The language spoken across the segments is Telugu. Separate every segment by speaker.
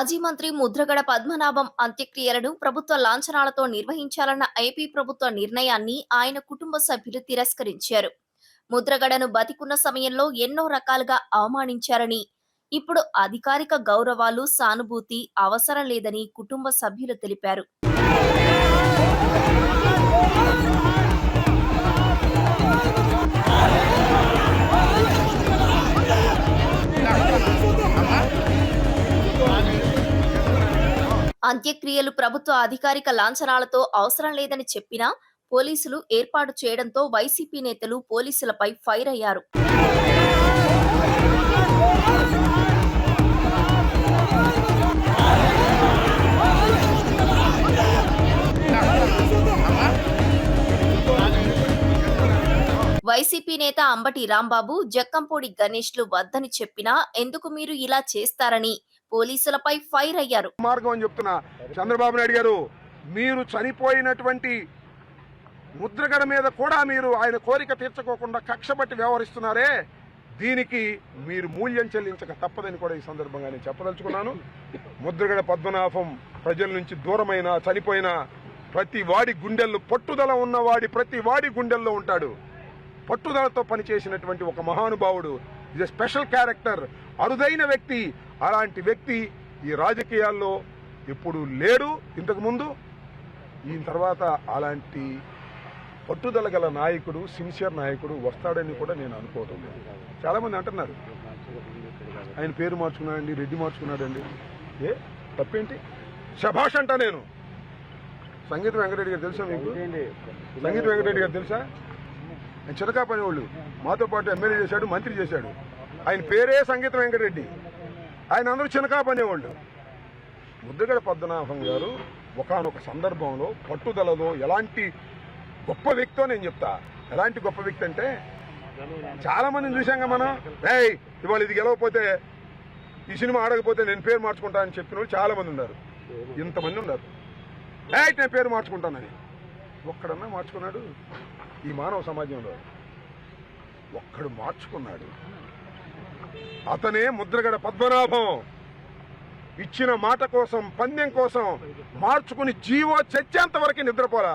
Speaker 1: మాజీ మంత్రి ముద్రగడ పద్మనాభం అంత్యక్రియలను ప్రభుత్వ లాంఛనాలతో నిర్వహించాలన్న ఏపీ ప్రభుత్వ నిర్ణయాన్ని ఆయన కుటుంబ సభ్యులు తిరస్కరించారు. ముద్రగడను బతికున్న సమయంలో ఎన్నో రకాలుగా అవమానించారని, ఇప్పుడు అధికారిక గౌరవాలు, సానుభూతి అవసరం లేదని కుటుంబ సభ్యులు తెలిపారు. అంత్యక్రియలు ప్రభుత్వ అధికారిక లాంఛనాలతో అవసరం లేదని చెప్పినా పోలీసులు ఏర్పాటు చేయడంతో వైసీపీ నేతలు పోలీసులపై ఫైర్ అయ్యారు. వైసీపీ నేత అంబటి రాంబాబు, జక్కంపూడి గణేష్లు వద్దని చెప్పినా ఎందుకు మీరు ఇలా చేస్తారని పోలీసులపై ఫైర్ అయ్యారు.
Speaker 2: మార్గం అని చెప్తున్నా చంద్రబాబు నాయుడు గారు, మీరు చనిపోయినటువంటి ముద్రగడ మీద కూడా మీరు ఆయన కోరిక తీర్చుకోకుండా కక్షబట్టి వ్యవహరిస్తున్నారే, దీనికి మీరు మూల్యం చెల్లించక తప్పదని కూడా ఈ సందర్భంగా నేను చెప్పదలుచుకున్నాను. ముద్రగడ పద్మనాభం ప్రజల నుంచి దూరమైన చనిపోయిన ప్రతి వాడి గుండెల్లో, పట్టుదల ఉన్నవాడి ప్రతి వాడి గుండెల్లో ఉంటాడు. పట్టుదలతో పనిచేసినటువంటి ఒక మహానుభావుడు, ఇది స్పెషల్ క్యారెక్టర్, అరుదైన వ్యక్తి. అలాంటి వ్యక్తి ఈ రాజకీయాల్లో ఎప్పుడు లేడు ఇంతకు ముందు. ఈయన తర్వాత అలాంటి పట్టుదల గల నాయకుడు, సిన్సియర్ నాయకుడు వస్తాడని కూడా నేను అనుకోవటం లేదు. చాలామంది అంటున్నారు ఆయన పేరు మార్చుకున్నాడండి, రెడ్డి మార్చుకున్నాడండి. ఏ తప్పేంటి? శభాష్ అంటా నేను. సంగీత వెంకటరెడ్డి గారు తెలుసా మీకు? సంగీత వెంకటరెడ్డి గారు తెలుసా? ఆయన చిరకా పనివాళ్ళు, మాతో పాటు ఎమ్మెల్యే చేశాడు, మంత్రి చేశాడు. ఆయన పేరే సంగీత వెంకటరెడ్డి. ఆయన అందరూ చినకా పనేవాళ్ళు. ముద్రగడ పద్మనాభం గారు ఒకానొక సందర్భంలో పట్టుదలలో ఎలాంటి గొప్ప వ్యక్తో నేను చెప్తా. ఎలాంటి గొప్ప వ్యక్తి అంటే, చాలా మందిని చూసాంగా మనం, ఇవాళ ఇది గెలవకపోతే, ఈ సినిమా ఆడకపోతే నేను పేరు మార్చుకుంటా అని చెప్పిన వాళ్ళు చాలా మంది ఉన్నారు. ఇంతమంది ఉన్నారు. నేను పేరు మార్చుకుంటానని ఒక్కడన్నా మార్చుకున్నాడు? ఈ మానవ సమాజంలో ఒక్కడు మార్చుకున్నాడు. అతనే ముద్రగడ పద్మనాభం. ఇచ్చిన మాట కోసం, పందెం కోసం మార్చుకుని జీవో చచ్చేంత వరకు నిద్రపోరా.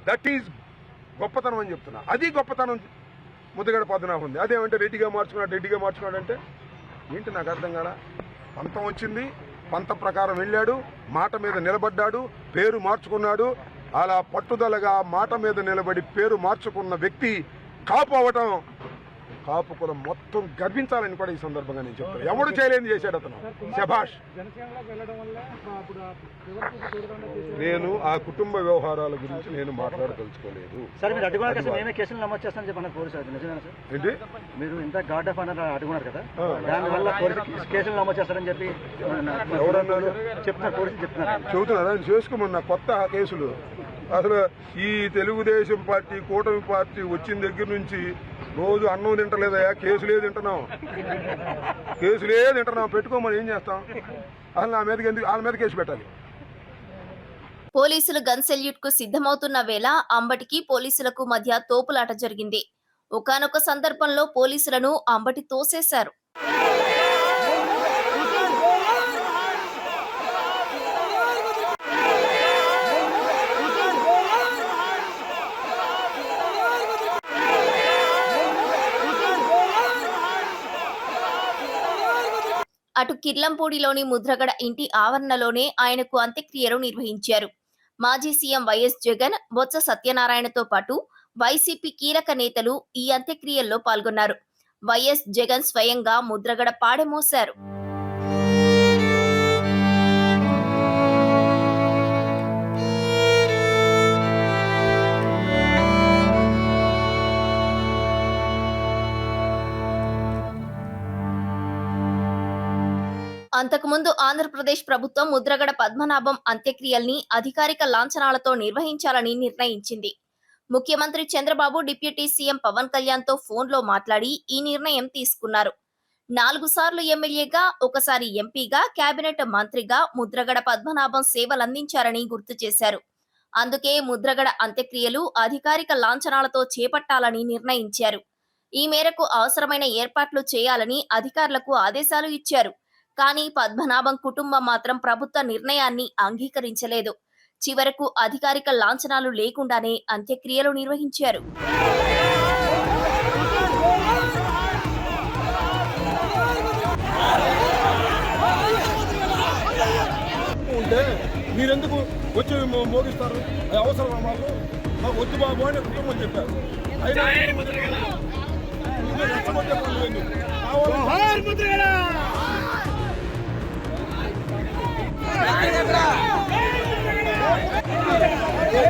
Speaker 2: దట్ ఈజ్ గొప్పతనం అని చెప్తున్నా. అది గొప్పతనం ముద్రగడ పద్మనాభం ఉంది. అదేమంటే రెడ్డిగా మార్చుకున్నాడు అంటే ఏంటి? నాకు అర్థం కాదా. పంతం వచ్చింది, పంతం ప్రకారం వెళ్ళాడు, మాట మీద నిలబడ్డాడు, పేరు మార్చుకున్నాడు. అలా పట్టుదలగా మాట మీద నిలబడి పేరు మార్చుకున్న వ్యక్తి కాపు అవటం, కాపు కులం మొత్తం గర్వించాలని కూడా ఈ సందర్భంగా నేను చెప్తాను. ఎవడు చేయలేని చేశాడు అతను. శభాష్. నేను ఆ కుటుంబ వ్యవహారాల గురించి నేను మాట్లాడదలుచుకోలేదు. ఏంటి
Speaker 3: మీరు ఇంత గార్డ్ ఆఫ్ ఆనర్ అడుగున్నారు కదా, దానివల్ల కేసులు నమోదు చేస్తారని చెప్పి
Speaker 2: ఎవరన్నారు? చెబుతున్నారా? చేసుకోమన్నా కొత్త కేసులు. అసలు ఈ తెలుగుదేశం పార్టీ, కూటమి పార్టీ వచ్చిన దగ్గర నుంచి రోజు అన్నం తింటలేదయా, కేసులే తింటున్నాం. పెట్టుకోమని ఏం చేస్తాం? అసలు నా మీదకి ఎందుకు వాళ్ళ మీద కేసు పెట్టాలి?
Speaker 1: పోలీసులు గన్ సెల్యూట్ కు సిద్ధమవుతున్న వేళ అంబటికి పోలీసులకు మధ్య తోపులాట జరిగింది. ఒకానొక సందర్భంలో పోలీసులను అంబటి తోసేశారు. అటు కిర్లంపూడిలోని ముద్రగడ ఇంటి ఆవరణలోనే ఆయనకు అంత్యక్రియలు నిర్వహించారు. మాజీ సీఎం వైఎస్ జగన్, బొత్స సత్యనారాయణతో పాటు వైసీపీ కీలక నేతలు ఈ అంత్యక్రియల్లో పాల్గొన్నారు. వైఎస్ జగన్ స్వయంగా ముద్రగడ పాడెమోశారు. అంతకుముందు ఆంధ్రప్రదేశ్ ప్రభుత్వం ముద్రగడ పద్మనాభం అంత్యక్రియల్ని అధికారిక లాంఛనాలతో నిర్వహించాలని నిర్ణయించింది. ముఖ్యమంత్రి చంద్రబాబు డిప్యూటీ సీఎం పవన్ కళ్యాణ్ తో ఫోన్లో మాట్లాడి ఈ నిర్ణయం తీసుకున్నారు. 4 సార్లు ఎమ్మెల్యేగా, ఒకసారి ఎంపీగా, కేబినెట్ మంత్రిగా ముద్రగడ పద్మనాభం సేవలందించారని గుర్తు చేశారు. అందుకే ముద్రగడ అంత్యక్రియలు అధికారిక లాంఛనాలతో చేపట్టాలని నిర్ణయించారు. ఈ మేరకు అవసరమైన ఏర్పాట్లు చేయాలని అధికారులకు ఆదేశాలు ఇచ్చారు. కానీ పద్మనాభం కుటుంబం మాత్రం ప్రభుత్వ నిర్ణయాన్ని అంగీకరించలేదు. చివరకు అధికారిక లాంఛనాలు లేకుండానే అంత్యక్రియలు నిర్వహించారు.
Speaker 4: ఉంటే మీరెందుకు వచ్చి మోగిస్తారు? అది అవసరం మాకు వద్దు బాబు అని కుటుంబం చెప్పారు. అయినా రెచ్చగొట్టే పనులు ఎందుకు?
Speaker 5: జై